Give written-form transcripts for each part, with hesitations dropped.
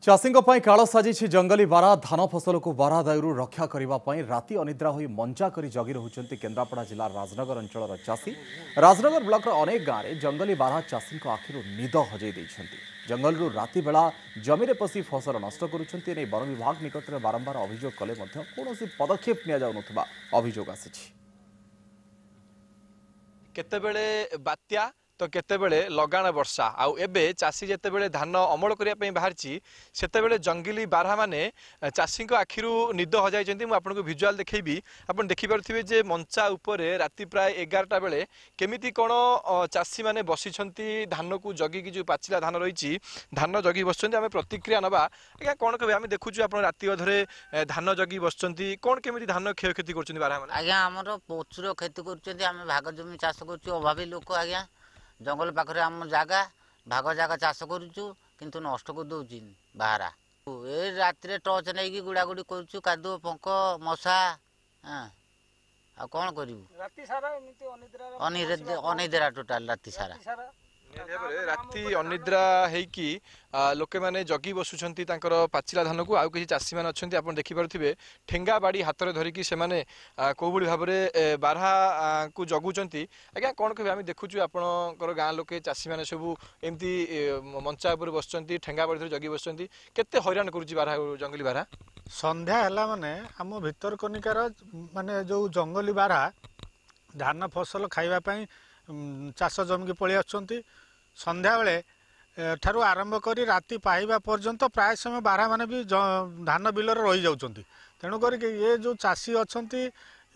चाषी काल साजिश जंगली बारा धान फसल को बारा दायु रक्षा करने राति अनिद्रा हो मंचा कर जगी रोचंती केन्द्रापड़ा जिला राजनगर अंचल चाषी। राजनगर ब्लॉक अनेक गाँव में जंगली बारा चाषी आखिर निद हजई जंगल राति बेला जमी में पशि फसल नष्ट करुँच वन विभाग निकट में बारंबार अभियोग कले कौन पदक्षेप नि अभियोग आसी केतेबेले बात्या तो केतेबेले लगाण वर्षा आउ एबे चाषी जेतेबेले धान अमल करिया पई बाहरची सेतेबेले जंगली बारहा माने चाषी को आखिरु निद हजाइचंती। मु आपनको विजुअल देखैबी आपण देखि पारथिबे जे मंचा उपरे राति प्राय 11टा बेले केमिति कोन चाषी माने बसिछंती धान को जगी कि जो पाचिला धान रहिची धान जगी बसछंती। आमे प्रतिक्रिया नबा आज्ञा कोन कहबे आमे देखुछु आपण राति अधरे धान जगी बसछंती कोन केमिति धान क्षय क्षति करछंती बारहा माने। आज्ञा हमरो प्रचुर क्षति करछंती। आमे भाग जमी चाष करछु अभावी लोक आज्ञा जंगल पाखरे आम जागा भाग जागा चाष करूचु किंतु नष्ट कर दउची बाहरा ए रात्रे टॉर्च नै कि गुड़ागुड़ी करूचु कादो पंक मशा आ कोन करिवु राति सारा एमिति अनिद्रा टोटल राति सारा राति अनिद्रा हेकी लोके माने जगी बसुछंती तांकर पाचिला धान को आउ किछि चाषी माने अछंती। आपण देखि पारुथिबे ठेंगा बाड़ी हाथ रे धरिकी से माने कोबुडी भाबरे बारहा को जगुचंती। आज्ञा कोन कहबे आमी देखुछु आपणकर गां लोके चाषी माने सब एमती मंचा ऊपर बसचंती ठेंगा बाड़ी धरि जगी बसचंती केते हैरान करूची बारहा जंगली बारहा। संध्या हला माने हम भितर कनिकार माने जो जंगली बारहा धान फसल खाइबा पई चाष जमी की पलि आछंती। संध्या बेले ठारू आरंभ करी राति पाइबा पर्यंत प्राय समय बारहा माने भी धान बिलर रही जाउछंती। तेणु करी ये जो चाषी अछंती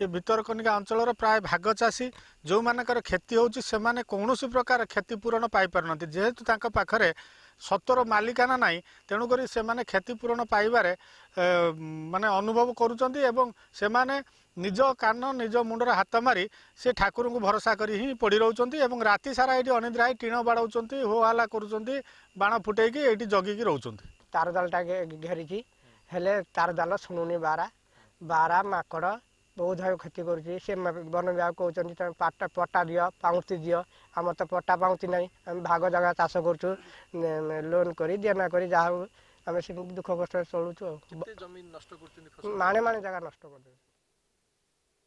ये भितरकनिका अंचल प्राय भाग चाषी जो मानकर क्षति होउची से माने कौनसी प्रकार क्षतिपूरण पाई पारनती जेहेतु तांका पाखरे सतर मालिकाना नाही। तेणु करी से माने क्षतिपूरण पाइबारे माने अनुभव करूचंती एवं से माने निज कान निज मुंडर हाथ मारी से ठाकुर को भरोसा करी ही पड़ी रोचंती एवं राति सारा ये अनिद्रा टीण बाड़ाउचंती हो हल्ला करूचंती बाण फुटेकी ये जगिकी रोचंती। तार दालटा घेरी हेले तार दाल शुणुनी बारा बारा माकड़ बहुत भाव क्षति करुँच से वन विभाग कहते पाटा पट्टा दियो पाउती दियो आम तो पट्टा पाउती ना आम भाग जगह चाष करूँ लोन कर देना कर जहाँ आम से दुख कष्ट चलुचु माणे माणे जगह नष्ट कर।